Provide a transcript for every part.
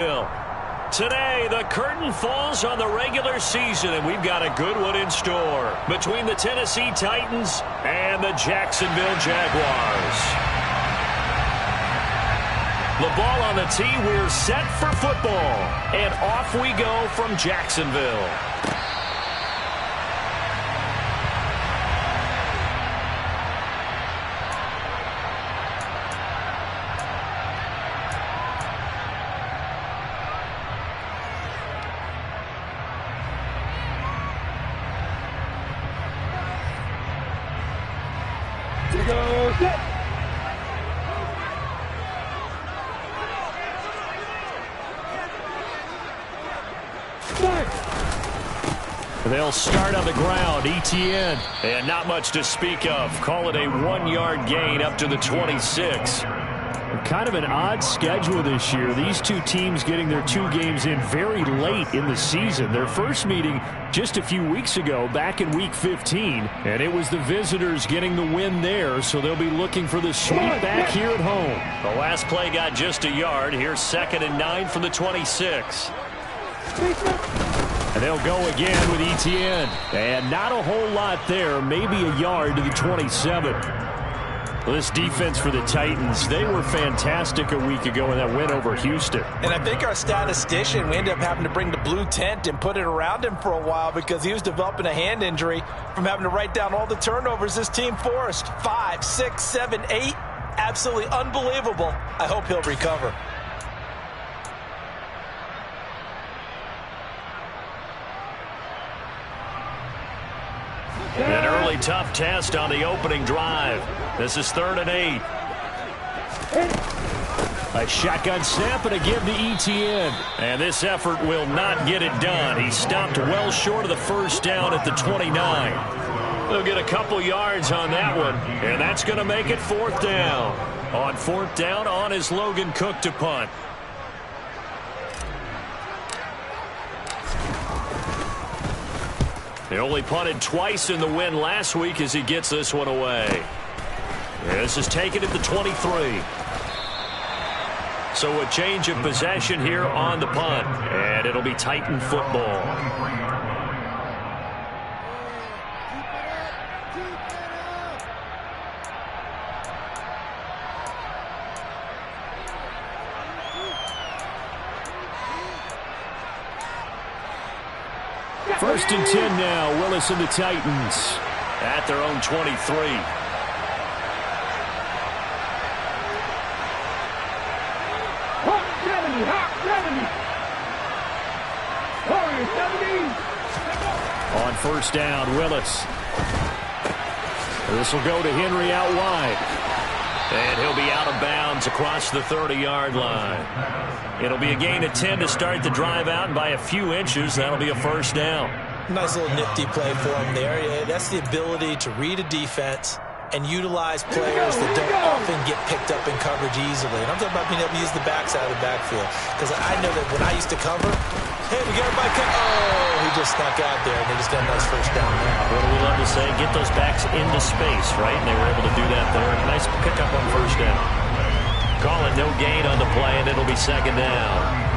Today, the curtain falls on the regular season, and we've got a good one in store between the Tennessee Titans and the Jacksonville Jaguars. The ball on the tee, we're set for football, and off we go from Jacksonville. They'll start on the ground. ETN. And not much to speak of. Call it a 1-yard gain up to the 26. Kind of an odd schedule this year. These two teams getting their 2 games in very late in the season. Their first meeting just a few weeks ago, back in Week 15. And it was the visitors getting the win there, so they'll be looking for the sweep back here at home. The last play got just a yard. Here's 2nd and 9 from the 26. And they'll go again with ETN. And not a whole lot there. Maybe a yard to the 27. Well, this defense for the Titans, they were fantastic a week ago in that win over Houston. And I think our statistician, we ended up having to bring the blue tent and put it around him for a while because he was developing a hand injury from having to write down all the turnovers this team forced. 5, 6, 7, 8. Absolutely unbelievable. I hope he'll recover. An early tough test on the opening drive. This is 3rd and 8. A shotgun snap and a give to ETN. And this effort will not get it done. He stopped well short of the first down at the 29. They'll get a couple yards on that one, and that's going to make it 4th down. On 4th down, on is Logan Cook to punt. They only punted twice in the win last week as he gets this one away. This is taken at the 23. So a change of possession here on the punt, and it'll be Titan football. First and 10 now. Willis and the Titans at their own 23. On first down, Willis. This will go to Henry out wide. And he'll be out of bounds across the 30-yard line. It'll be a gain of 10 to start the drive out, and by a few inches, that'll be a first down. Nice little nifty play for him there. Yeah, that's the ability to read a defense and utilize players that don't often get picked up in coverage easily. And I'm talking about being able to use the backside of the backfield. Because I know that when I used to cover, hey, we got everybody cut. Oh, he just snuck out there, and they just got a nice first down there. What do we love to say? Get those backs into space, right? And they were able to do that there. Nice pickup on first down. Call it no gain on the play, and it'll be 2nd down.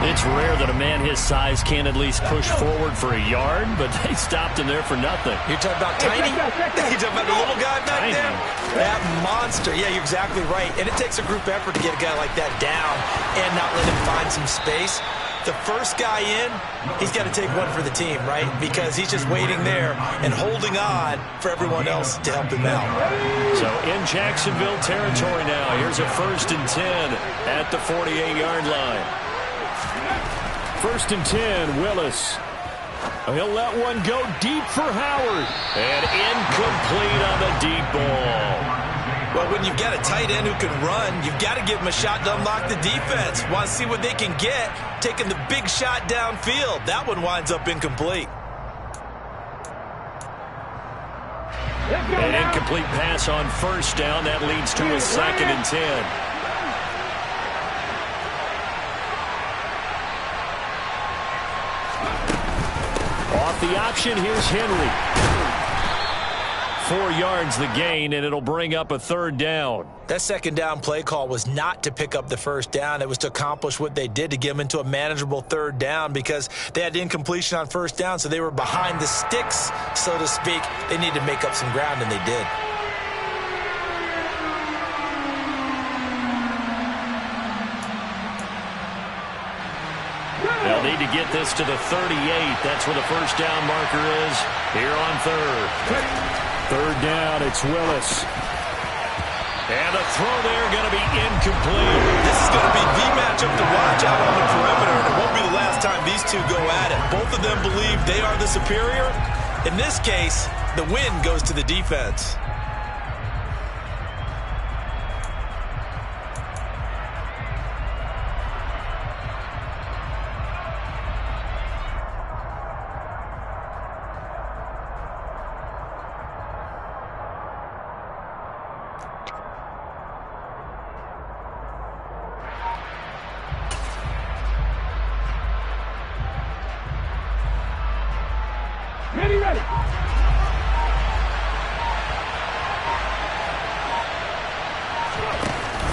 It's rare that a man his size can at least push forward for a yard, but they stopped him there for nothing. You're talking about tiny? You're talking about the little guy back Tiny. there? That monster. Yeah, you're exactly right. And it takes a group effort to get a guy like that down and not let him find some space. The first guy in, he's got to take one for the team, right? Because he's just waiting there and holding on for everyone else to help him out. So in Jacksonville territory now, here's a 1st and 10 at the 48-yard line. 1st and 10, Willis. He'll let one go deep for Howard. And incomplete on the deep ball. Well, when you've got a tight end who can run, you've got to give him a shot to unlock the defense. Want to see what they can get, taking the big shot downfield. That one winds up incomplete. An incomplete pass on first down. That leads to a 2nd and 10. Off the option, here's Henry. 4 yards the gain, and it'll bring up a 3rd down. That 2nd down play call was not to pick up the 1st down. It was to accomplish what they did, to get them into a manageable 3rd down, because they had incompletion on 1st down, so they were behind the sticks, so to speak. They needed to make up some ground, and they did. They'll need to get this to the 38. That's where the 1st down marker is here on 3rd. 3rd down, it's Willis. And the throw there going to be incomplete. This is going to be the matchup to watch out on the perimeter, and it won't be the last time these two go at it. Both of them believe they are the superior. In this case, the win goes to the defense. Ready.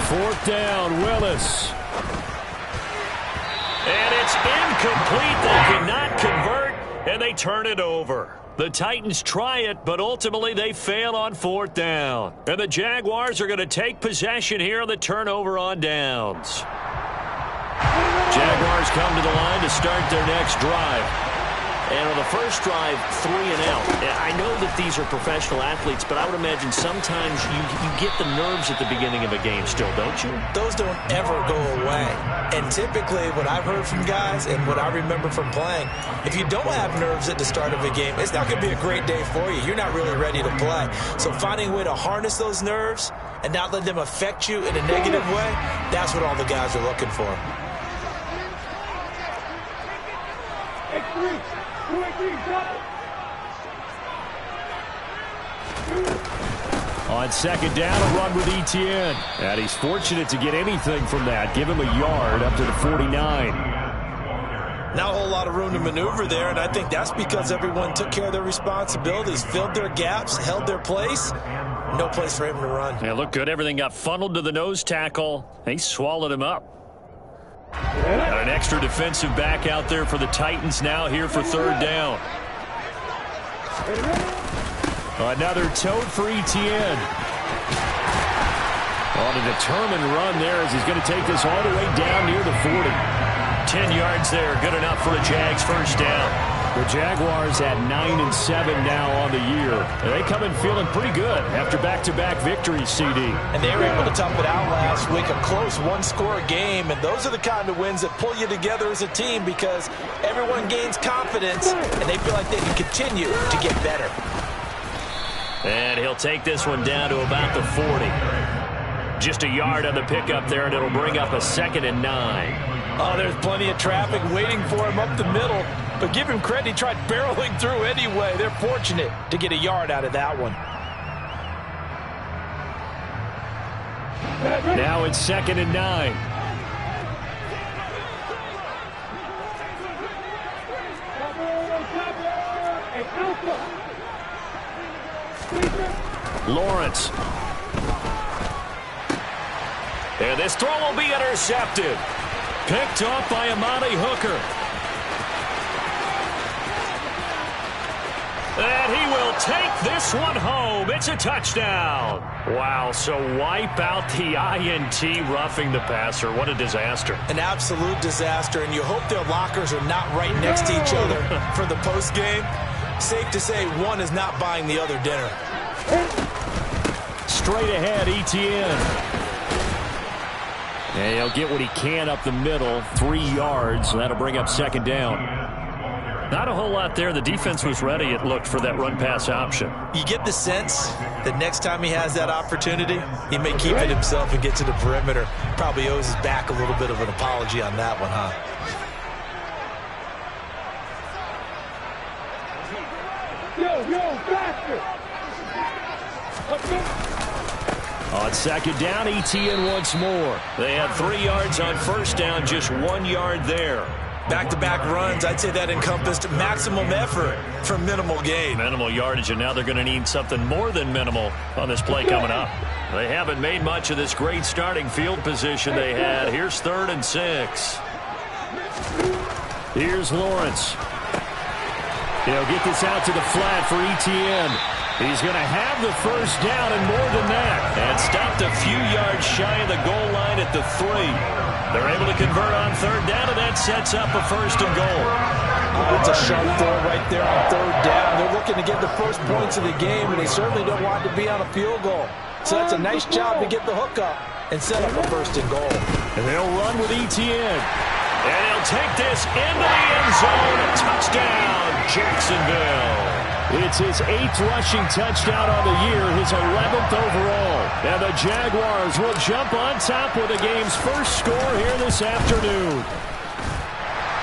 4th down, Willis. And it's incomplete. They cannot convert, and they turn it over. The Titans try it, but ultimately they fail on 4th down. And the Jaguars are going to take possession here on the turnover on downs. Jaguars come to the line to start their next drive. And on the first drive, 3 and out. I know that these are professional athletes, but I would imagine sometimes you get the nerves at the beginning of a game still, don't you? Those don't ever go away. And typically what I've heard from guys and what I remember from playing, if you don't have nerves at the start of a game, it's not going to be a great day for you. You're not really ready to play. So finding a way to harness those nerves and not let them affect you in a negative way, that's what all the guys are looking for. On 2nd down, a run with Etienne. And he's fortunate to get anything from that. Give him a yard up to the 49. Not a whole lot of room to maneuver there, and I think that's because everyone took care of their responsibilities, filled their gaps, held their place. No place for him to run. Yeah, looked good. Everything got funneled to the nose tackle. He swallowed him up. Got an extra defensive back out there for the Titans now here for 3rd down. Another tote for Etienne. On a determined run there as he's going to take this all the way down near the 40. 10 yards there, good enough for a Jags 1st down. The Jaguars at 9-7 now on the year. They come in feeling pretty good after back-to-back victories, CD. And they were able to tough it out last week, a close one-score game. And those are the kind of wins that pull you together as a team because everyone gains confidence and they feel like they can continue to get better. And he'll take this one down to about the 40. Just a yard on the pickup there, and it'll bring up a 2nd and 9. Oh, there's plenty of traffic waiting for him up the middle. But give him credit, he tried barreling through anyway. They're fortunate to get a yard out of that one. Now it's 2nd and 9. Lawrence. And this throw will be intercepted. Picked off by Amani Hooker. And he will take this one home. It's a touchdown. Wow, so wipe out the INT roughing the passer. What a disaster. An absolute disaster, and you hope their lockers are not right next to each other for the postgame. Safe to say one is not buying the other dinner. Straight ahead, Etienne. And he'll get what he can up the middle, 3 yards. And that'll bring up 2nd down. Not a whole lot there. The defense was ready, it looked, for that run-pass option. You get the sense that next time he has that opportunity, he may keep it himself and get to the perimeter. Probably owes his back a little bit of an apology on that one, huh? On 2nd down, Etienne once more. They had 3 yards on 1st down, just 1 yard there. Back-to-back runs, I'd say that encompassed maximum effort for minimal gain. Minimal yardage, and now they're going to need something more than minimal on this play coming up. They haven't made much of this great starting field position they had. Here's 3rd and 6. Here's Lawrence. He'll get this out to the flat for Etienne. He's going to have the first down and more than that. And stopped a few yards shy of the goal line at the 3. They're able to convert on 3rd down, and that sets up a 1st and goal. It's a sharp throw right there on 3rd down. They're looking to get the first points of the game, and they certainly don't want to be on a field goal. So that's a nice job to get the hook up and set up a 1st and goal. And they'll run with Etienne. And he'll take this into the end zone. Touchdown, Jacksonville. It's his 8th rushing touchdown on the year, his 11th overall. And the Jaguars will jump on top with the game's first score here this afternoon.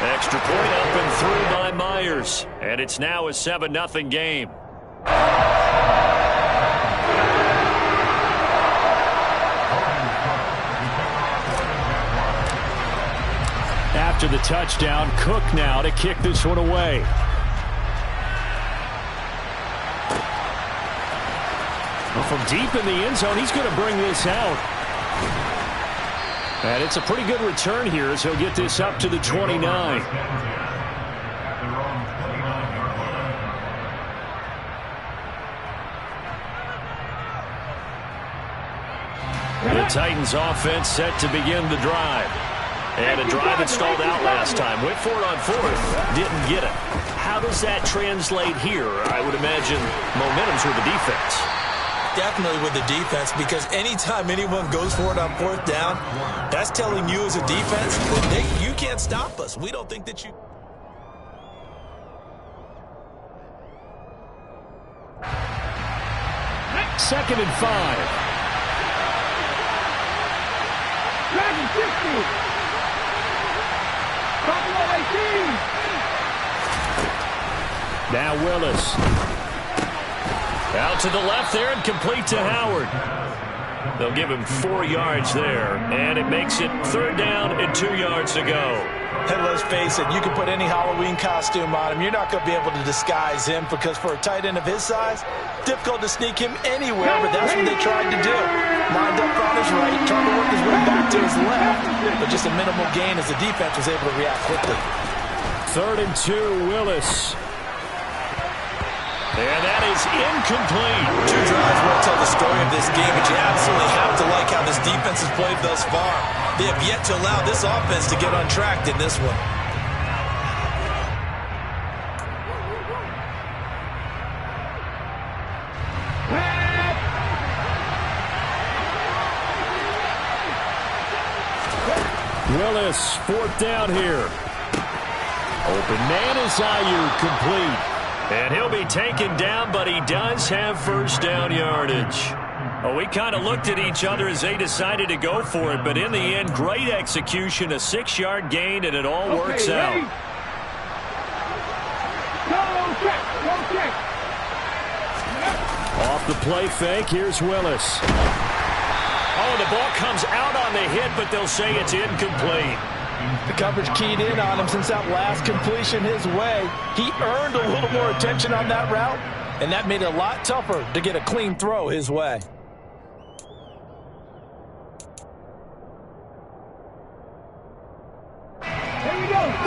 Extra point up and through by Myers. And it's now a 7-0 game. After the touchdown, Cook now to kick this one away. From deep in the end zone, he's going to bring this out. And it's a pretty good return here as he'll get this up to the 29. The Titans offense set to begin the drive. And a drive that stalled out last time. Went for it on 4th. Didn't get it. How does that translate here? I would imagine momentum's with the defense. Definitely with the defense, because anytime anyone goes for it on 4th down, that's telling you as a defense that you can't stop us. We don't think that you... Second and 5. Now Willis. Out to the left there and complete to Howard. They'll give him 4 yards there, and it makes it 3rd down and 2 yards to go. And let's face it, you can put any Halloween costume on him. You're not going to be able to disguise him, because for a tight end of his size, difficult to sneak him anywhere, but that's what they tried to do. Lined up on his right, trying to work his way back to his left, but just a minimal gain as the defense was able to react quickly. 3rd and 2, Willis. And that is incomplete. 2 drives won't tell the story of this game, but you absolutely have to like how this defense has played thus far. They have yet to allow this offense to get untracked in this one. Willis, 4th down here. Open man is Ayuk, complete. And he'll be taken down, but he does have 1st down yardage. Well, we kind of looked at each other as they decided to go for it, but in the end, great execution, a 6-yard gain, and it all works out. Off the play fake, here's Willis. Oh, the ball comes out on the hit, but they'll say it's incomplete. The coverage keyed in on him since that last completion his way. He earned a little more attention on that route, and that made it a lot tougher to get a clean throw his way.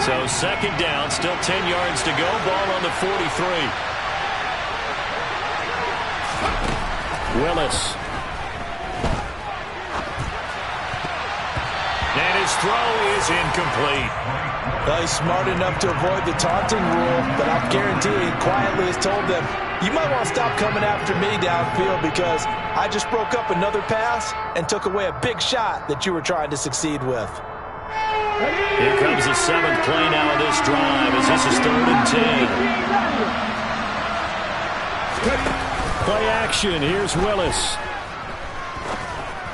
So 2nd down, still 10 yards to go, ball on the 43. Willis. And his throw is incomplete. Well, he's smart enough to avoid the taunting rule, but I guarantee he quietly has told them, you might want to stop coming after me downfield, because I just broke up another pass and took away a big shot that you were trying to succeed with. Here comes the 7th play now of this drive, as this is 3rd and 10. Play action, here's Willis.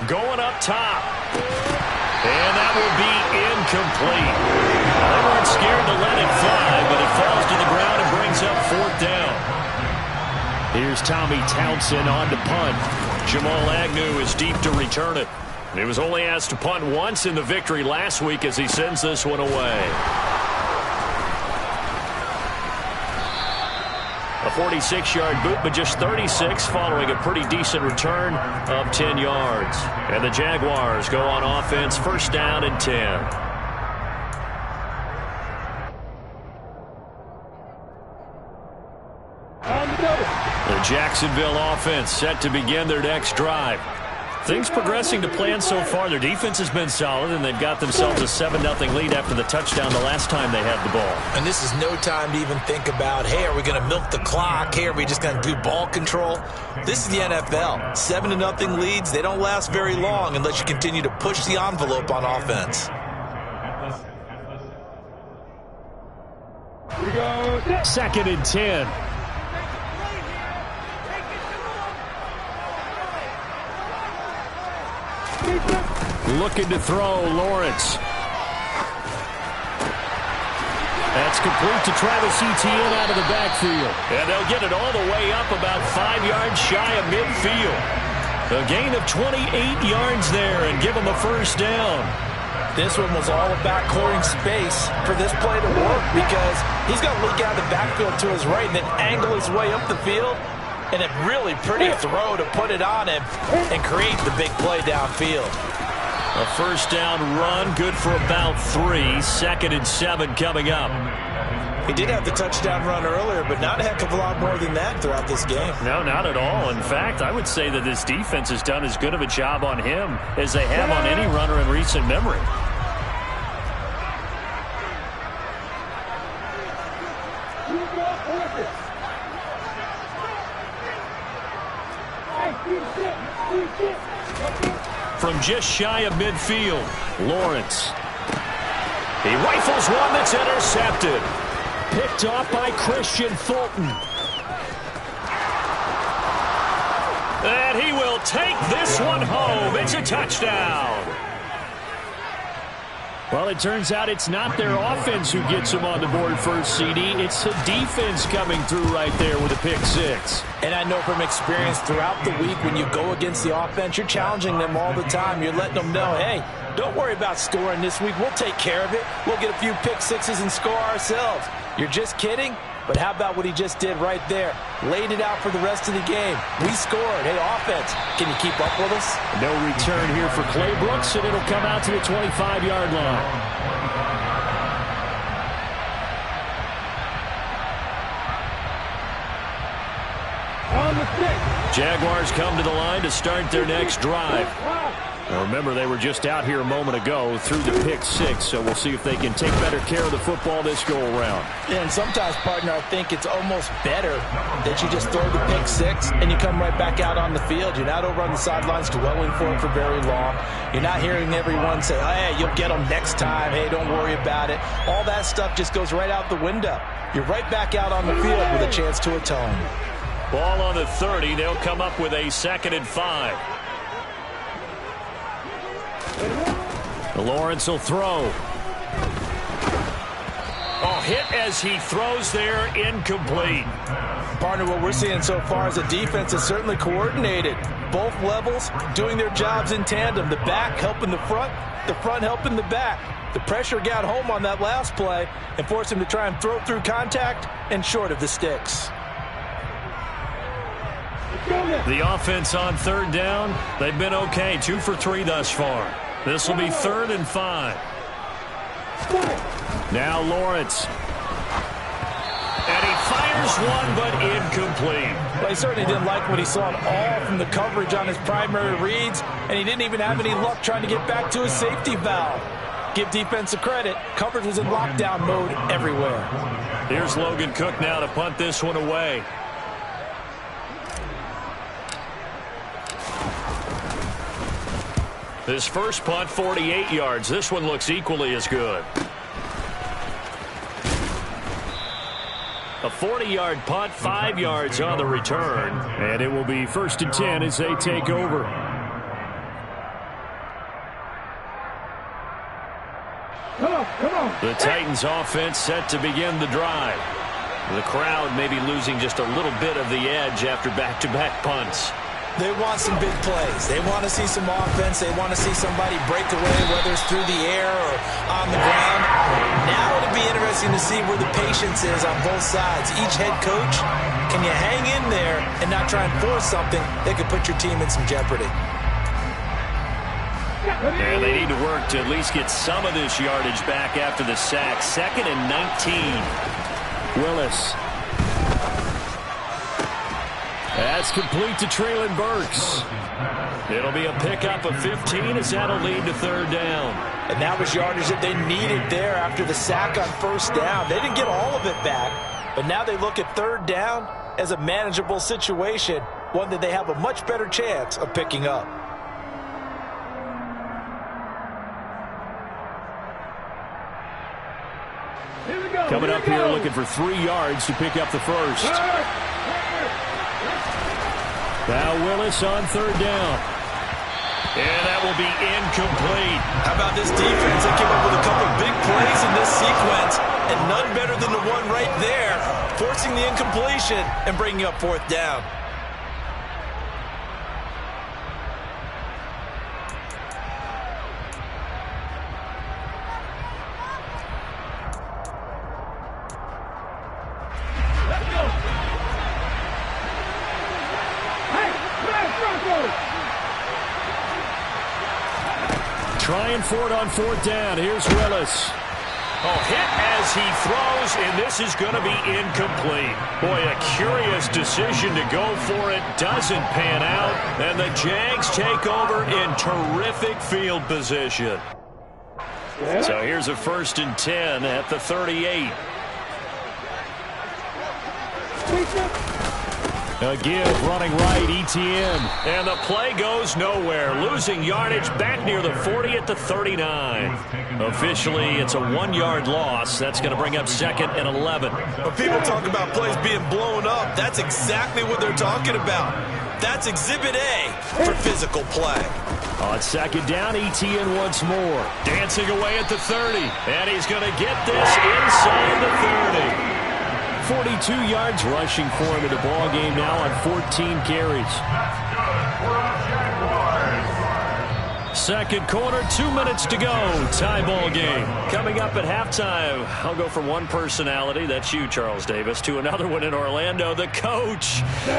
Going up top. And that will be incomplete. They weren't scared to let it fly, but it falls to the ground and brings up 4th down. Here's Tommy Townsend on to punt. Jamal Agnew is deep to return it. He was only asked to punt once in the victory last week as he sends this one away. A 46-yard boot, but just 36 following a pretty decent return of 10 yards. And the Jaguars go on offense, first down and 10. The Jacksonville offense set to begin their next drive. Things progressing to plan so far. Their defense has been solid, and they've got themselves a 7-0 lead after the touchdown the last time they had the ball. And this is no time to even think about, hey, are we going to milk the clock? Hey, are we just going to do ball control? This is the NFL. 7-0 leads, they don't last very long unless you continue to push the envelope on offense. Second and 10. Looking to throw, Lawrence. That's complete to Travis Etienne out of the backfield. And they'll get it all the way up about 5 yards shy of midfield. A gain of 28 yards there and give them a first down. This one was all about clearing space for this play to work because he's going to leak out of the backfield to his right and then angle his way up the field. And a really pretty throw to put it on him and create the big play downfield. A first down run, good for about 3. Second and 7 coming up. He did have the touchdown run earlier, but not a heck of a lot more than that throughout this game. No, not at all. In fact, I would say that this defense has done as good of a job on him as they have on any runner in recent memory. From just shy of midfield, Lawrence. He rifles one that's intercepted. Picked off by Christian Fulton. And he will take this one home. It's a touchdown. Well, it turns out it's not their offense who gets them on the board first, CD. It's the defense coming through right there with a pick 6. And I know from experience throughout the week when you go against the offense, you're challenging them all the time. You're letting them know, hey, don't worry about scoring this week. We'll take care of it. We'll get a few pick 6s and score ourselves. You're just kidding? But how about what he just did right there? Laid it out for the rest of the game. We scored. Hey, offense, can you keep up with us? No return here for Clay Brooks, and it'll come out to the 25-yard line. Jaguars come to the line to start their next drive. Now remember, they were just out here a moment ago through the pick 6, so we'll see if they can take better care of the football this go-around. And sometimes, partner, I think it's almost better that you just throw the pick 6 and you come right back out on the field. You're not over on the sidelines dwelling for it for very long. You're not hearing everyone say, hey, you'll get them next time. Hey, don't worry about it. All that stuff just goes right out the window. You're right back out on the field with a chance to atone. Ball on the 30. They'll come up with a 2nd and 5. Lawrence will throw. Oh, hit as he throws there, incomplete. Partner, what we're seeing so far is a defense is certainly coordinated. Both levels doing their jobs in tandem. The back helping the front helping the back. The pressure got home on that last play and forced him to try and throw through contact and short of the sticks. The offense on 3rd down, they've been okay. 2 for 3 thus far. This will be 3rd and 5. Now Lawrence. And he fires one, but incomplete. Well, he certainly didn't like what he saw at all from the coverage on his primary reads, and he didn't even have any luck trying to get back to his safety valve. Give defense a credit. Coverage was in lockdown mode everywhere. Here's Logan Cook now to punt this one away. His first punt, 48 yards. This one looks equally as good. A 40-yard punt, 5 yards on the return. And it will be 1st and 10 as they take over. The Titans offense set to begin the drive. The crowd may be losing just a little bit of the edge after back-to-back punts. They want some big plays. They want to see some offense. They want to see somebody break away, whether it's through the air or on the ground. Now it'll be interesting interesting to see where the patience is on both sides. Each head coach, can you hang in there and not try and force something that could put your team in some jeopardy? And they need to work to at least get some of this yardage back after the sack. 2nd and 19. Willis. That's complete to Traylon Burks. It'll be a pickup of 15 as that'll lead to 3rd down. And that was yardage that they needed there after the sack on 1st down. They didn't get all of it back, but now they look at 3rd down as a manageable situation, one that they have a much better chance of picking up. Coming up here looking for 3 yards to pick up the first. Now Willis on 3rd down. And that will be incomplete. How about this defense? They came up with a couple big plays in this sequence, and none better than the one right there, forcing the incompletion and bringing up 4th down. Trying for it on 4th down. Here's Willis. Oh, hit as he throws, and this is going to be incomplete. Boy, a curious decision to go for it. Doesn't pan out, and the Jags take over in terrific field position. So here's a 1st and 10 at the 38. A give running right, Etienne. And the play goes nowhere. Losing yardage back near the 40 at the 39. Officially, it's a 1-yard loss. That's going to bring up 2nd and 11. When people talk about plays being blown up, that's exactly what they're talking about. That's Exhibit A for physical play. On 2nd down, Etienne once more. Dancing away at the 30. And he's going to get this inside the 30. 42 yards rushing for him in the ball game now on 14 carries. 2nd quarter, 2 minutes to go. Tie ball game. Coming up at halftime, I'll go from one personality, that's you, Charles Davis, to another one in Orlando, the coach.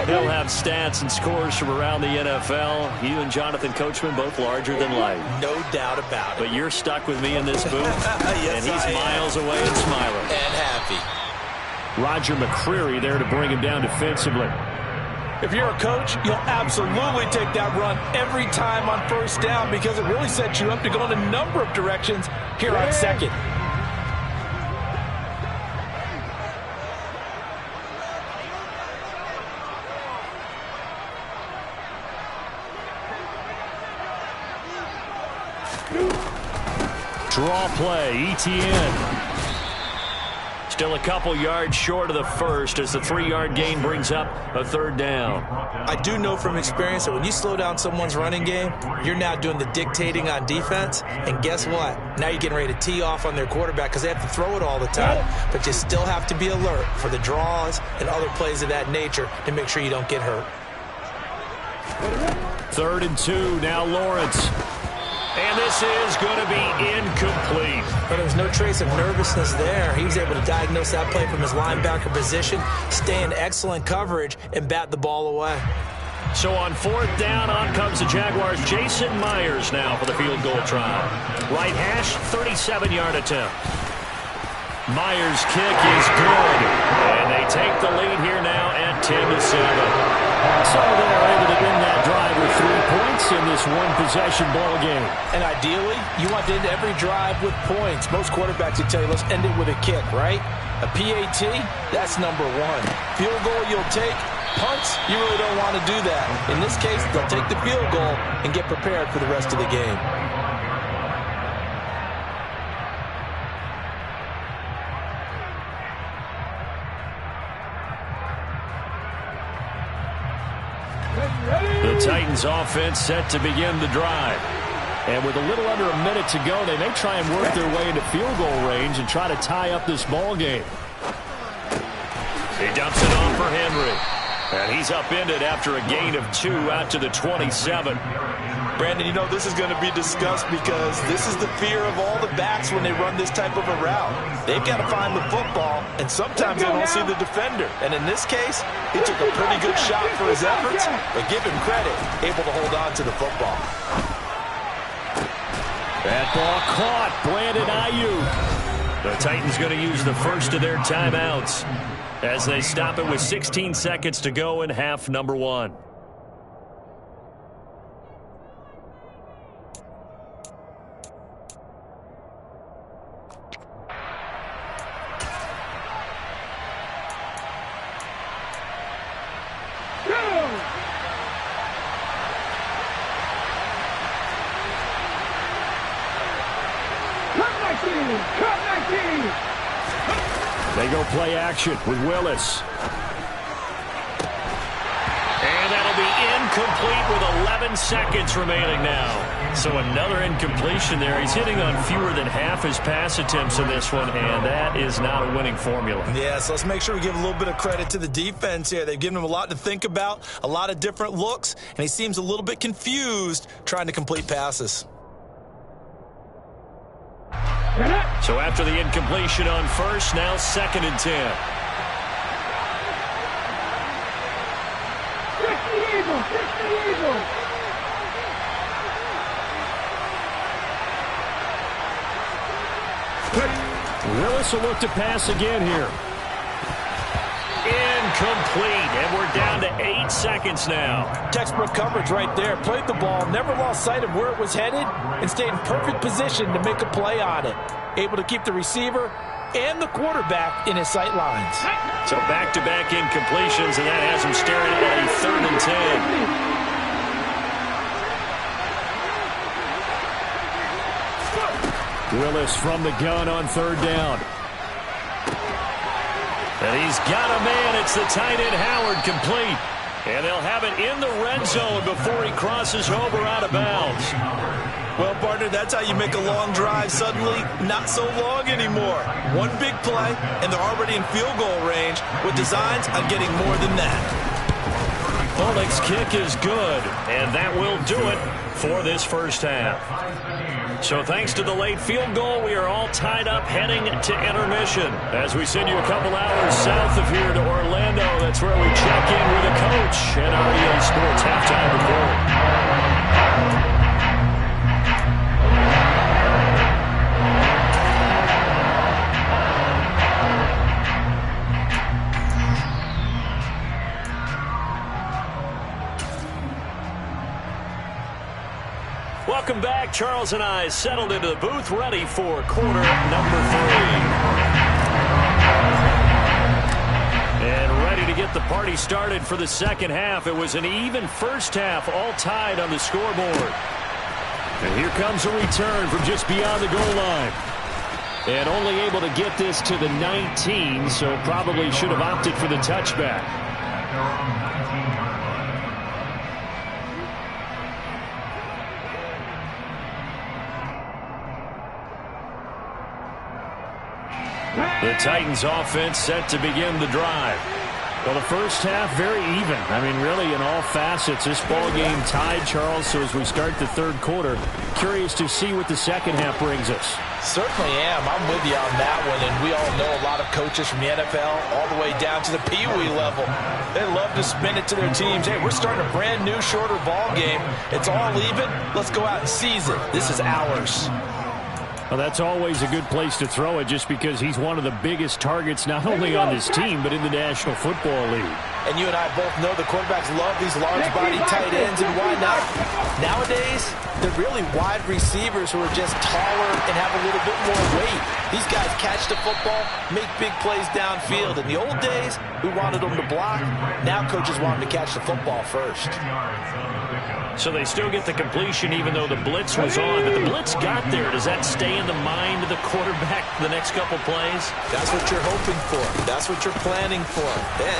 He'll have stats and scores from around the NFL. You and Jonathan Coachman both larger than life. No doubt about it. But you're stuck with me in this booth, yes, and he's miles away and smiling. And happy. Roger McCreary there to bring him down defensively. If you're a coach, you'll absolutely take that run every time on 1st down because it really sets you up to go in a number of directions here on 2nd. Draw play, Etienne. Still a couple yards short of the first as the 3-yard gain brings up a 3rd down. I do know from experience that when you slow down someone's running game, you're now doing the dictating on defense. And guess what? Now you're getting ready to tee off on their quarterback because they have to throw it all the time. But you still have to be alert for the draws and other plays of that nature to make sure you don't get hurt. 3rd and 2, now Lawrence. And this is going to be incomplete. But there was no trace of nervousness there. He was able to diagnose that play from his linebacker position, stay in excellent coverage, and bat the ball away. So on 4th down, on comes the Jaguars. Jason Myers now for the field goal try. Right hash, 37-yard attempt. Myers' kick is good. And they take the lead here now at 10-7. So they're able to win that drive with 3 points in this one-possession ball game. And ideally, you want to end every drive with points. Most quarterbacks would tell you, let's end it with a kick, right? A PAT, that's number 1. Field goal you'll take. Punts, you really don't want to do that. In this case, they'll take the field goal and get prepared for the rest of the game. The Titans offense set to begin the drive. And with a little under a minute to go, they may try and work their way into field goal range and try to tie up this ball game. He dumps it off for Henry. And he's upended after a gain of 2 out to the 27. Brandon, you know this is going to be discussed because this is the fear of all the backs when they run this type of a route. They've got to find the football, and sometimes they don't see the defender. And in this case, he took a pretty good shot for his efforts, but give him credit, able to hold on to the football. That ball caught. Brandon Ayuk. The Titans going to use the first of their timeouts as they stop it with 16 seconds to go in half number 1. They go play action with Willis. And that'll be incomplete with 11 seconds remaining now. So another incompletion there. He's hitting on fewer than half his pass attempts in this one, and that is not a winning formula. Yeah, so let's make sure we give a little bit of credit to the defense here. They've given him a lot to think about, a lot of different looks, and he seems a little bit confused trying to complete passes. So after the incompletion on first, now 2nd and 10. Willis will look to pass again here. Incomplete, and we're down to 8 seconds now. Textbook coverage right there. Played the ball, never lost sight of where it was headed, and stayed in perfect position to make a play on it. Able to keep the receiver and the quarterback in his sight lines. So back-to-back incompletions, and that has him staring at a 3rd and 10. Willis from the gun on 3rd down. And he's got a man. It's the tight end Howard, complete. And they'll have it in the red zone before he crosses over out of bounds. Well, partner, that's how you make a long drive suddenly not so long anymore. One big play, and they're already in field goal range with designs on getting more than that. Pollock's kick is good, and that will do it for this first half. So thanks to the late field goal, we are all tied up heading to intermission. As we send you a couple hours south of here to Orlando, that's where we check in with the coach and our EA Sports halftime report. Welcome back. Charles and I settled into the booth, ready for quarter number 3. And ready to get the party started for the second half. It was an even first half, all tied on the scoreboard. And here comes a return from just beyond the goal line. And only able to get this to the 19, so probably should have opted for the touchback. The Titans offense set to begin the drive. Well, the first half, very even. I mean, really, in all facets, this ball game tied, Charles. So as we start the third quarter, curious to see what the second half brings us. Certainly am. I'm with you on that one. And we all know a lot of coaches from the NFL all the way down to the Pee Wee level. They love to spin it to their teams. Hey, we're starting a brand new, shorter ball game. It's all even. Let's go out and seize it. This is ours. Well, that's always a good place to throw it just because he's one of the biggest targets not only on this team but in the National Football League. And you and I both know the quarterbacks love these large-body tight ends, and why not? Nowadays, they're really wide receivers who are just taller and have a little bit more weight. These guys catch the football, make big plays downfield. In the old days, we wanted them to block. Now coaches want them to catch the football first. So they still get the completion even though the blitz was on. But the blitz got there. Does that stay in the mind of the quarterback the next couple plays? That's what you're hoping for. That's what you're planning for.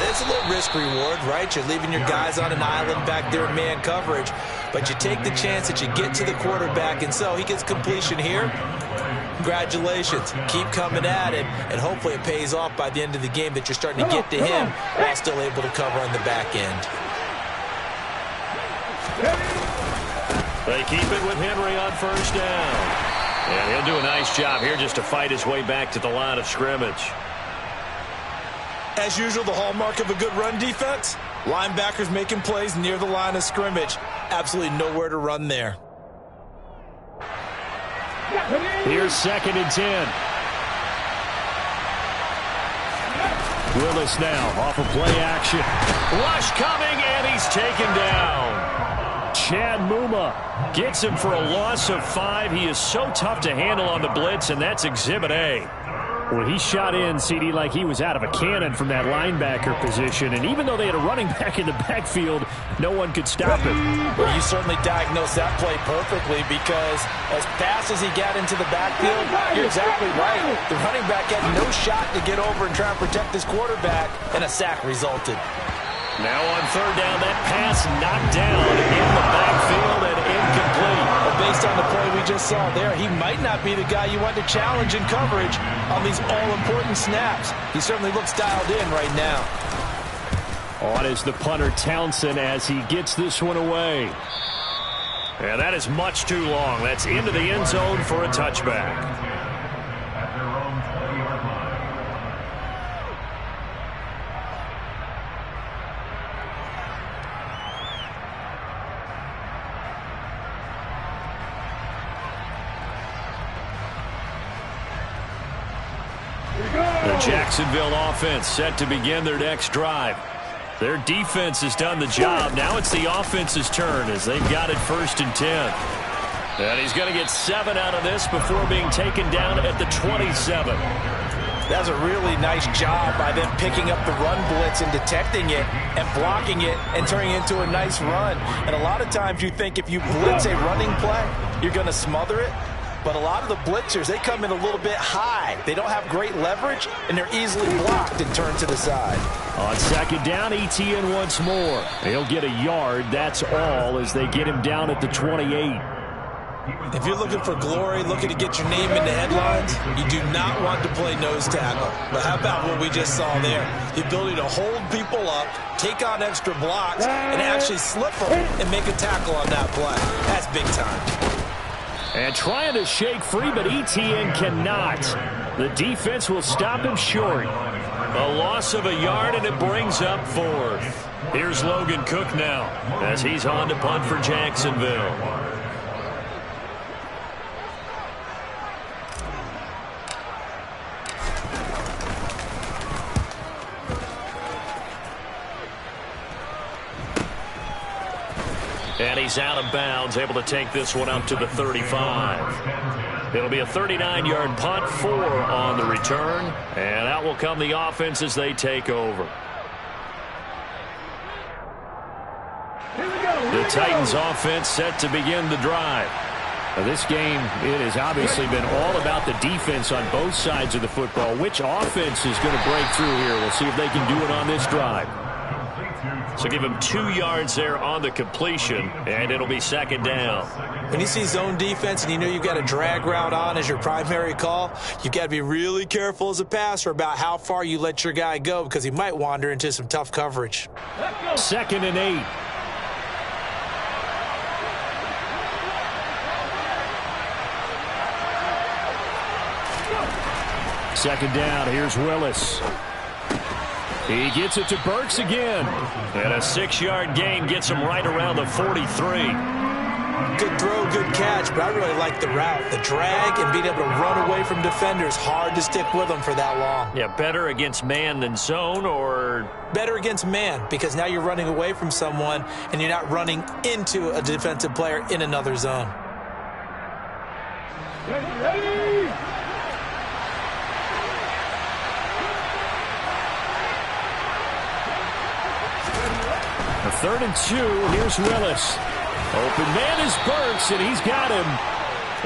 It's a little risk-reward, right? You're leaving your guys on an island back there in man coverage. But you take the chance that you get to the quarterback, and so he gets completion here. Congratulations. Keep coming at him, and hopefully it pays off by the end of the game that you're starting to get to him while still able to cover on the back end. They keep it with Henry on first down. And he'll do a nice job here just to fight his way back to the line of scrimmage. As usual, the hallmark of a good run defense, linebackers making plays near the line of scrimmage. Absolutely nowhere to run there. Here's 2nd and 10. Willis now off of play action. Rush coming, and he's taken down. Chad Muma gets him for a loss of 5. He is so tough to handle on the blitz, and that's Exhibit A. Well, he shot in, CD, like he was out of a cannon from that linebacker position. And even though they had a running back in the backfield, no one could stop him. Well, you certainly diagnosed that play perfectly because as fast as he got into the backfield, you're exactly right. The running back had no shot to get over and try and protect his quarterback, and a sack resulted. Now on 3rd down, that pass knocked down in the backfield and incomplete. But based on the play we just saw there, he might not be the guy you want to challenge in coverage on these all-important snaps. He certainly looks dialed in right now. On is the punter Townsend as he gets this one away. And that is much too long. That's into the end zone for a touchback. The Jacksonville offense set to begin their next drive. Their defense has done the job. Now it's the offense's turn as they've got it 1st and 10. And he's going to get 7 out of this before being taken down at the 27. That's a really nice job by them picking up the run blitz and detecting it and blocking it and turning it into a nice run. And a lot of times you think if you blitz a running play, you're going to smother it. But a lot of the blitzers, they come in a little bit high. They don't have great leverage, and they're easily blocked and turned to the side. On 2nd down, ETN once more. He'll get a yard. That's all as they get him down at the 28. If you're looking for glory, looking to get your name in the headlines, you do not want to play nose tackle. But how about what we just saw there? The ability to hold people up, take on extra blocks, and actually slip them and make a tackle on that play. That's big time. And trying to shake free, but ETN cannot. The defense will stop him short. A loss of a yard, and it brings up 4th. Here's Logan Cook now as he's on to punt for Jacksonville. And he's out of bounds, able to take this one up to the 35. It'll be a 39-yard punt, 4 on the return. And out will come the offense as they take over. The Titans offense set to begin the drive. Now this game, it has obviously been all about the defense on both sides of the football. Which offense is going to break through here? We'll see if they can do it on this drive. So give him 2 yards there on the completion, and it'll be 2nd down. When you see zone defense and you know you've got a drag route on as your primary call, you've got to be really careful as a passer about how far you let your guy go because he might wander into some tough coverage. 2nd and 8. Second down, here's Willis. He gets it to Burks again. And a 6-yard gain gets him right around the 43. Good throw, good catch, but I really like the route. The drag and being able to run away from defenders, hard to stick with them for that long. Yeah, better against man than zone, or? Better against man, because now you're running away from someone and you're not running into a defensive player in another zone. A 3rd and 2. Here's Willis. Open man is Burks, and he's got him.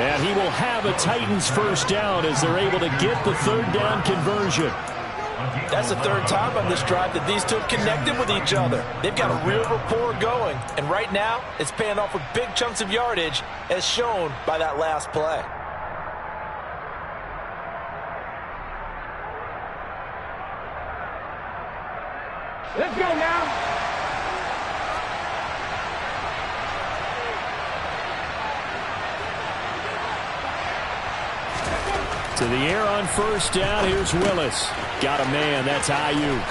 And he will have a Titans first down as they're able to get the 3rd down conversion. That's the 3rd time on this drive that these two have connected with each other. They've got a real rapport going. And right now, it's paying off with big chunks of yardage, as shown by that last play. Let's go now. To the air on first down. Here's Willis. Got a man. That's Ayuk.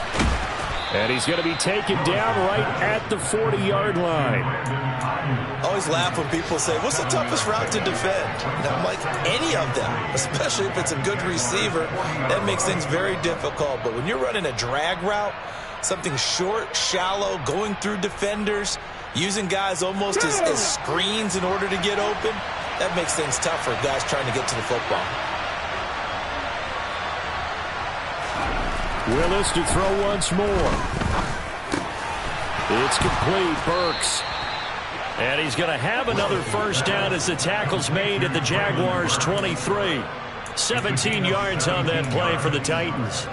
And he's going to be taken down right at the 40-yard line. I always laugh when people say, what's the toughest route to defend? And I'm like, any of them, especially if it's a good receiver. That makes things very difficult. But when you're running a drag route, something short, shallow, going through defenders, using guys almost as screens in order to get open, that makes things tough for guys trying to get to the football. Willis to throw once more. It's complete. Burks. And he's going to have another first down as the tackle's made at the Jaguars' 23. 17 yards on that play for the Titans.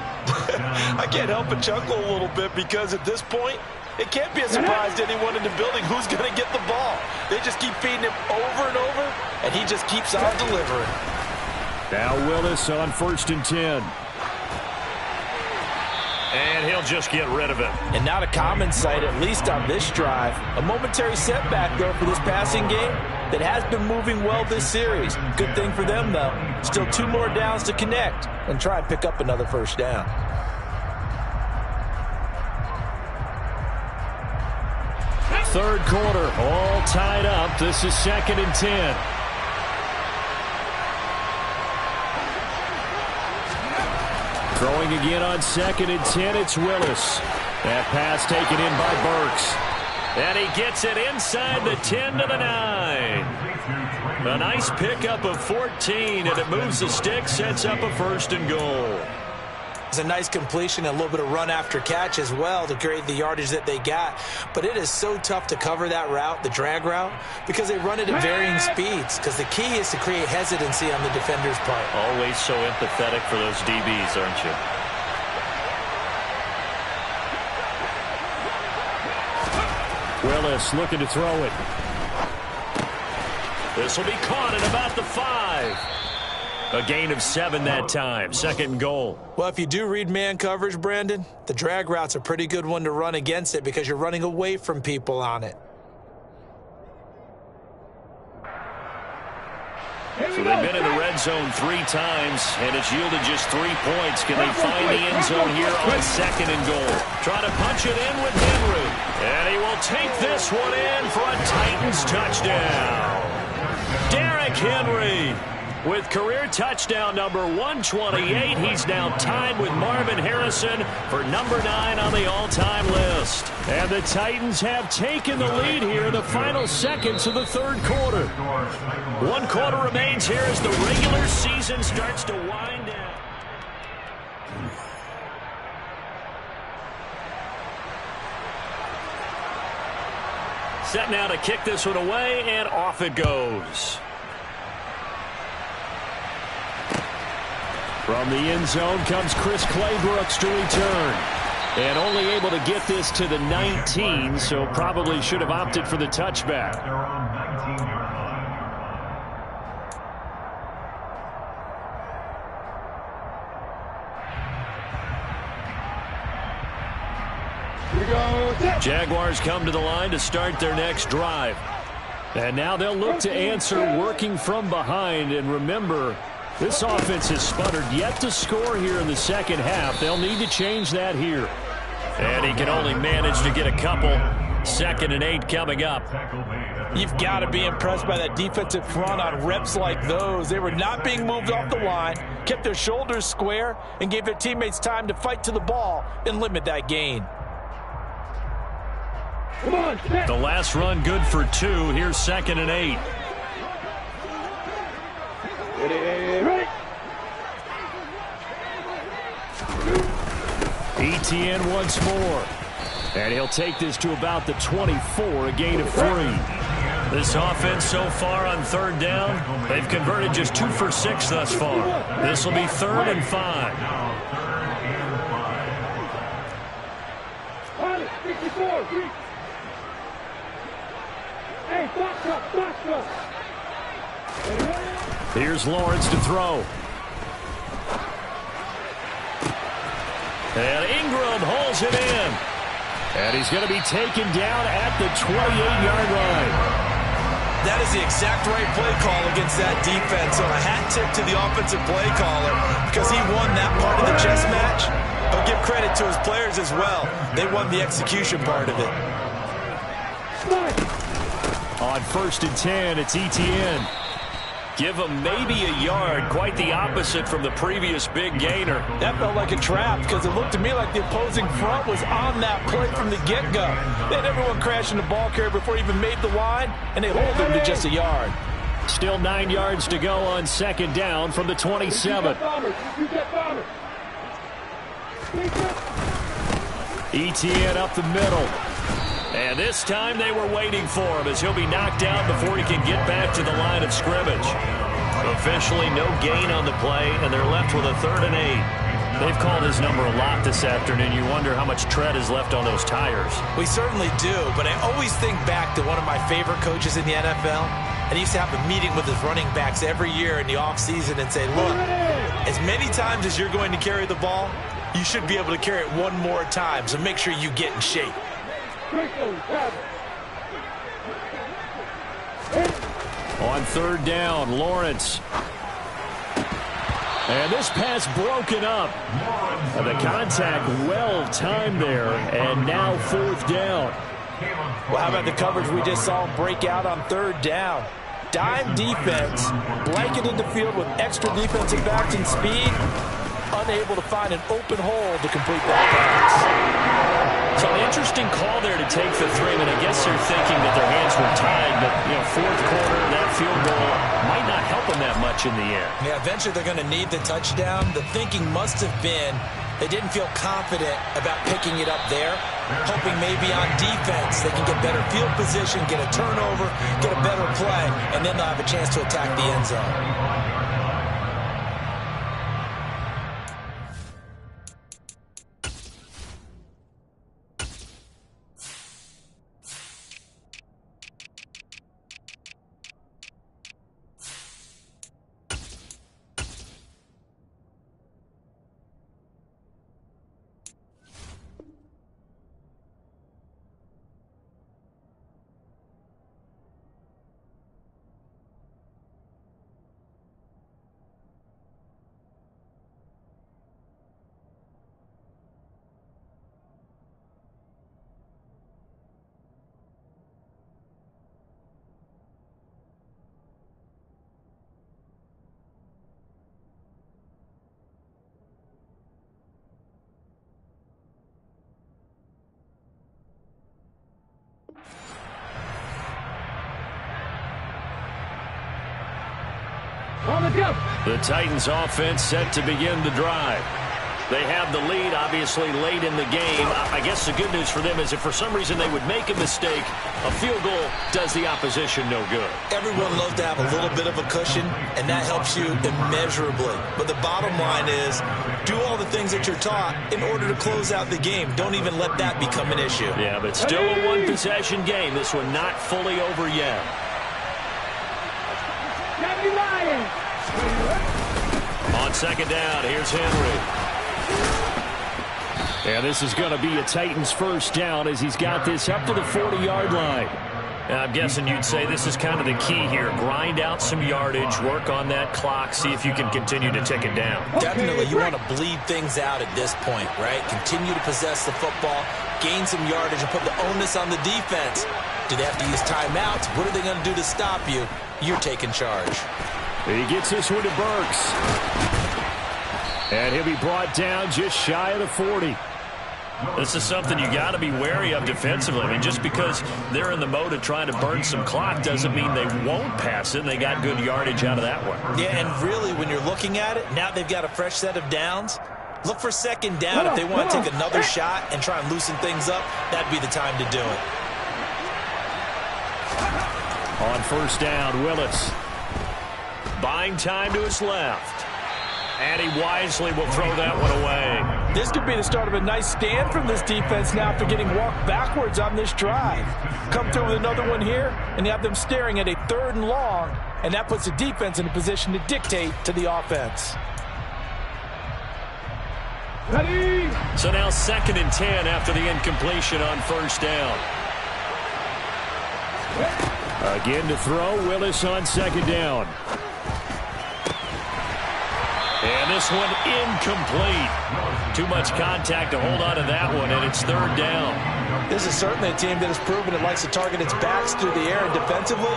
I can't help but chuckle a little bit because at this point, it can't be a surprise to anyone in the building who's going to get the ball. They just keep feeding him over and over, and he just keeps on delivering. Now Willis on 1st and 10. And he'll just get rid of it. And not a common sight, at least on this drive. A momentary setback, though, for this passing game that has been moving well this series. Good thing for them, though. Still 2 more downs to connect and try and pick up another first down. Third quarter, all tied up. This is 2nd and 10. Throwing again on 2nd and 10, it's Willis. That pass taken in by Burks. And he gets it inside the 10 to the 9. A nice pickup of 14, and it moves the stick, sets up a 1st and goal. It's a nice completion and a little bit of run after catch as well to create the yardage that they got. But it is so tough to cover that route, the drag route, because they run it at varying speeds. Because the key is to create hesitancy on the defender's part. Always so empathetic for those DBs, aren't you? Willis looking to throw it. This will be caught at about the 5. A gain of 7 that time. 2nd and goal. Well, if you do read man coverage, Brandon, the drag route's a pretty good one to run against it because you're running away from people on it. So they've been in the red zone 3 times, and it's yielded just 3 points. Can they find the end zone here on 2nd and goal? Trying to punch it in with Henry. And he will take this one in for a Titans touchdown. Derrick Henry with career touchdown number 128. He's now tied with Marvin Harrison for number 9 on the all-time list. And the Titans have taken the lead here in the final seconds of the 3rd quarter. 1 quarter remains here as the regular season starts to wind down. Set now to kick this one away, and off it goes. From the end zone comes Chris Claybrooks to return. And only able to get this to the 19, so probably should have opted for the touchback. Jaguars come to the line to start their next drive. And now they'll look to answer working from behind. And remember, this offense has sputtered yet to score here in the 2nd half. They'll need to change that here. And he can only manage to get a couple. 2nd and 8 coming up. You've got to be impressed by that defensive front on reps like those. They were not being moved off the line, kept their shoulders square, and gave their teammates time to fight to the ball and limit that gain. The last run good for 2. Here's 2nd and 8. ETN once more. And he'll take this to about the 24, a gain of 3. This offense so far on 3rd down, they've converted just 2 for 6 thus far. This will be 3rd and 5. Here's Lawrence to throw. And Ingram holds it in. And he's going to be taken down at the 28-yard line. That is the exact right play call against that defense. So a hat tip to the offensive play caller because he won that part of the chess match. But give credit to his players as well. They won the execution part of it. On 1st and 10, it's Etienne. Give him maybe a yard, quite the opposite from the previous big gainer. That felt like a trap because it looked to me like the opposing front was on that play from the get-go. They had everyone crashing the ball carrier before he even made the line, and they hold him to just a yard. Still 9 yards to go on 2nd down from the 27. Etienne up the middle. And this time they were waiting for him as he'll be knocked down before he can get back to the line of scrimmage. Officially no gain on the play, and they're left with a 3rd and 8. They've called his number a lot this afternoon. You wonder how much tread is left on those tires. We certainly do, but I always think back to one of my favorite coaches in the NFL. And he used to have a meeting with his running backs every year in the offseason and say, look, as many times as you're going to carry the ball, you should be able to carry it one more time, so make sure you get in shape. On 3rd down, Lawrence. And this pass broken up. The contact well timed there, and now 4th down. Well, how about the coverage we just saw break out on 3rd down? Dime defense, blanketed the field with extra defensive backs and speed, unable to find an open hole to complete that pass. So an interesting call there to take the 3. I guess they're thinking that their hands were tied, but 4th quarter, that field goal might not help them that much in the end. Yeah, eventually they're going to need the touchdown. The thinking must have been they didn't feel confident about picking it up there, hoping maybe on defense they can get better field position, get a turnover, get a better play, and then they'll have a chance to attack the end zone. The Titans offense set to begin the drive. They have the lead, obviously, late in the game. I guess the good news for them is if for some reason they would make a mistake, a field goal does the opposition no good. Everyone loves to have a little bit of a cushion, and that helps you immeasurably. But the bottom line is, do all the things that you're taught in order to close out the game. Don't even let that become an issue. Yeah, but still a one-possession game. This one not fully over yet. On 2nd down, here's Henry. And this is going to be a Titans 1st down as he's got this up to the 40-yard line. I'm guessing you'd say this is kind of the key here. Grind out some yardage, work on that clock, see if you can continue to tick it down. Definitely, you want to bleed things out at this point, right? Continue to possess the football, gain some yardage, and put the onus on the defense. Do they have to use timeouts? What are they going to do to stop you? You're taking charge. He gets this one to Burks. And he'll be brought down just shy of the 40. This is something you got to be wary of defensively. I mean, just because they're in the mode of trying to burn some clock doesn't mean they won't pass it, and they got good yardage out of that one. Yeah, and really, when you're looking at it, now they've got a fresh set of downs. Look for 2nd down. If they want to take another shot and try and loosen things up, that'd be the time to do it. On 1st down, Willis. Buying time to his left. And he wisely will throw that one away. This could be the start of a nice stand from this defense now after getting walked backwards on this drive. Come through with another one here, and you have them staring at a 3rd and long, and that puts the defense in a position to dictate to the offense. Ready? So now 2nd and 10 after the incompletion on 1st down. Again to throw, Willis on second down. And this one incomplete. Too much contact to hold on to that one, and it's third down. This is certainly a team that has proven it likes to target its backs through the air, and defensively,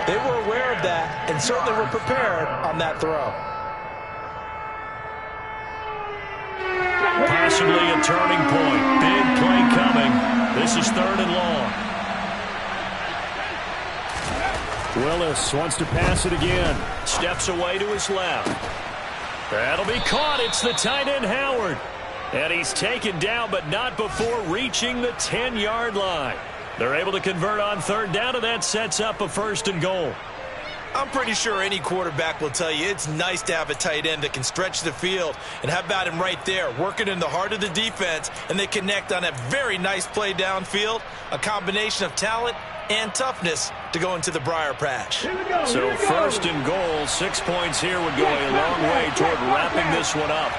they were aware of that and certainly were prepared on that throw. Possibly a turning point. Big play coming. This is third and long. Willis wants to pass it again. Steps away to his left. That'll be caught. It's the tight end, Howard. And he's taken down, but not before reaching the 10-yard line. They're able to convert on third down, and that sets up a first and goal. I'm pretty sure any quarterback will tell you it's nice to have a tight end that can stretch the field. And how about him right there, working in the heart of the defense, and they connect on a very nice play downfield, a combination of talent and toughness to go into the briar patch. So first and goal, 6 points here would go a long way toward wrapping this one up.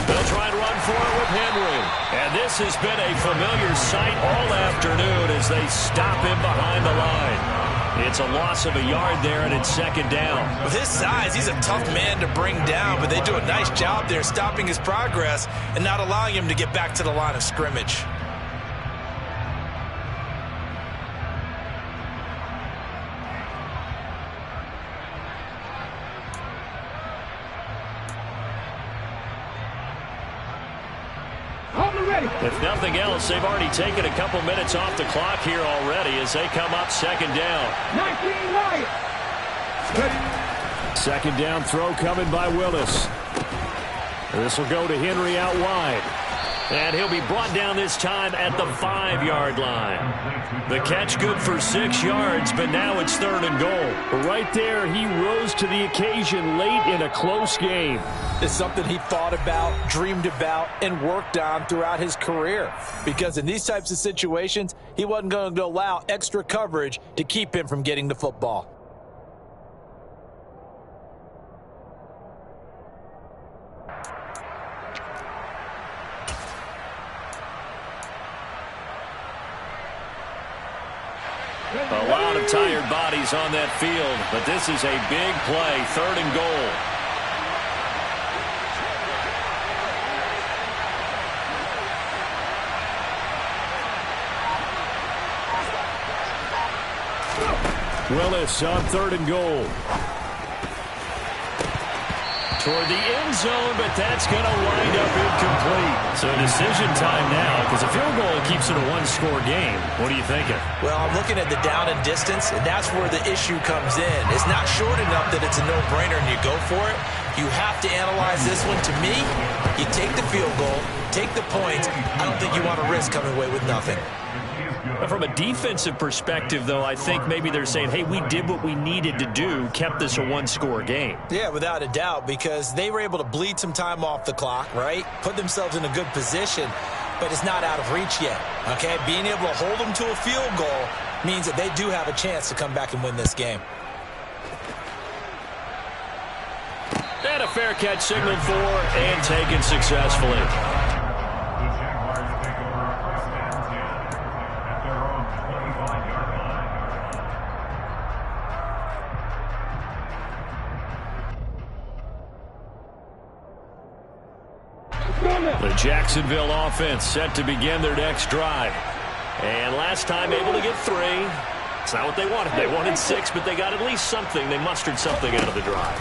They'll try and run for it with Henry. And this has been a familiar sight all afternoon as they stop him behind the line. It's a loss of a yard there, and it's second down. With his size, he's a tough man to bring down, but they do a nice job there stopping his progress and not allowing him to get back to the line of scrimmage. If nothing else, they've already taken a couple minutes off the clock here already as they come up second down. 19 right. Second down throw coming by Willis. This will go to Henry out wide. And he'll be brought down this time at the 5-yard line. The catch good for 6 yards, but now it's third and goal. Right there, he rose to the occasion late in a close game. It's something he thought about, dreamed about, and worked on throughout his career. Because in these types of situations, he wasn't going to allow extra coverage to keep him from getting the football. A lot of tired bodies on that field, but this is a big play, third and goal. Willis on third and goal. Toward the end zone, but that's going to wind up incomplete. So decision time now, because a field goal keeps it a one-score game. What are you thinking? Well, I'm looking at the down and distance, and that's where the issue comes in. It's not short enough that it's a no-brainer and you go for it. You have to analyze this one. To me, you take the field goal, take the points. I don't think you want to risk coming away with nothing. From a defensive perspective, though, I think maybe they're saying, hey, we did what we needed to do, kept this a one-score game. Yeah, without a doubt, because they were able to bleed some time off the clock, right? Put themselves in a good position, but it's not out of reach yet, okay? Being able to hold them to a field goal means that they do have a chance to come back and win this game. And a fair catch signaled for and taken successfully. The Jacksonville offense set to begin their next drive. And last time able to get 3. It's not what they wanted. They wanted 6, but they got at least something. They mustered something out of the drive.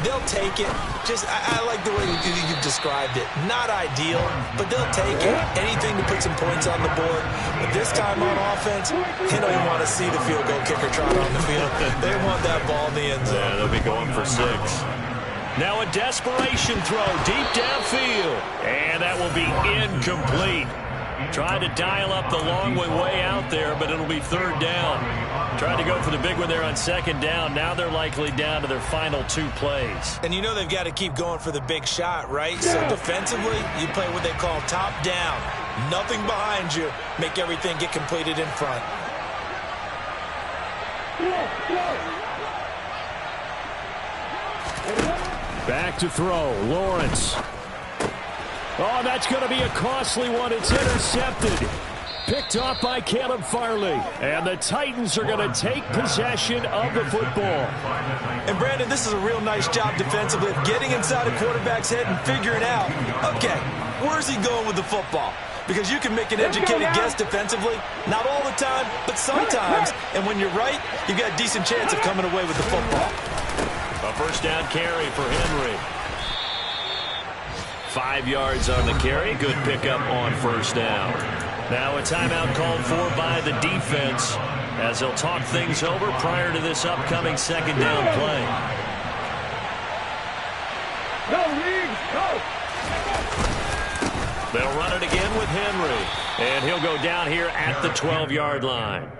They'll take it. Just, I like the way you've described it. Not ideal, but they'll take it. Anything to put some points on the board. But this time on offense, they don't even want to see the field goal kicker trot on the field. They want that ball in the end zone. Yeah, they'll be going for 6. Now a desperation throw deep downfield. And that will be incomplete. Tried to dial up the long way out there, but it'll be third down. Tried to go for the big one there on second down. Now they're likely down to their final 2 plays. And you know they've got to keep going for the big shot, right? So defensively, you play what they call top down. Nothing behind you. Make everything get completed in front. Back to throw, Lawrence. Oh, that's going to be a costly one. It's intercepted. picked off by Caleb Farley. And the Titans are going to take possession of the football. And Brandon, this is a real nice job defensively of getting inside a quarterback's head and figuring out, okay, where's he going with the football? Because you can make an educated guess defensively, not all the time, but sometimes. And when you're right, you've got a decent chance of coming away with the football. A first down carry for Henry. 5 yards on the carry. Good pickup on first down. Now a timeout called for by the defense as they'll talk things over prior to this upcoming second down play. They'll run it again with Henry. And he'll go down here at the 12-yard line.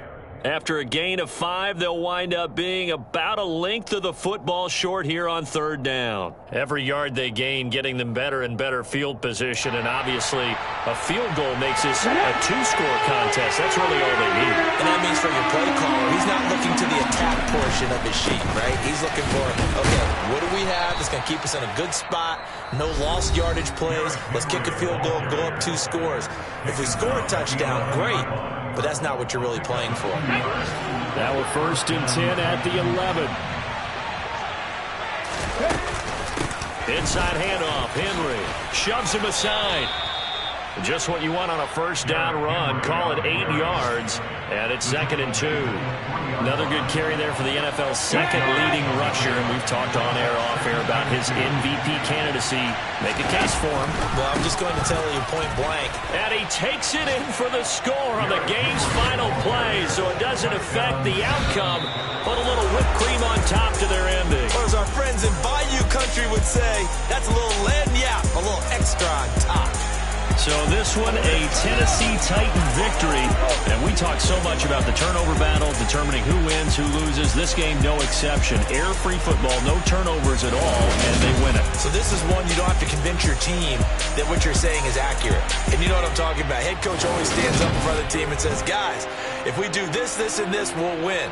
After a gain of 5, they'll wind up being about a length of the football short here on third down. Every yard they gain getting them better and better field position, and obviously a field goal makes this a two-score contest. That's really all they need. And that means for your play caller, he's not looking to the attack portion of his sheet, right? He's looking for, okay, what do we have that's going to keep us in a good spot? No lost yardage plays. Let's kick a field goal and go up 2 scores. If we score a touchdown, great. But that's not what you're really playing for. Now a 1st and 10 at the 11. Inside handoff. Henry shoves him aside. Just what you want on a first down run. Call it 8 yards. And it's 2nd and 2. Another good carry there for the NFL's second leading rusher. And we've talked on air, off air about his MVP candidacy. Make a case for him. Well, I'm just going to tell you point blank. And he takes it in for the score on the game's final play. So it doesn't affect the outcome. Put a little whipped cream on top to their ending. Or as our friends in Bayou Country would say, that's a little lagniappe, a little extra on top. So this one, a Tennessee Titan victory. And we talk so much about the turnover battle, determining who wins, who loses. This game, no exception. Air-free football, no turnovers at all, and they win it. So this is one you don't have to convince your team that what you're saying is accurate. And you know what I'm talking about. Head coach always stands up in front of the team and says, guys, if we do this, this, and this, we'll win.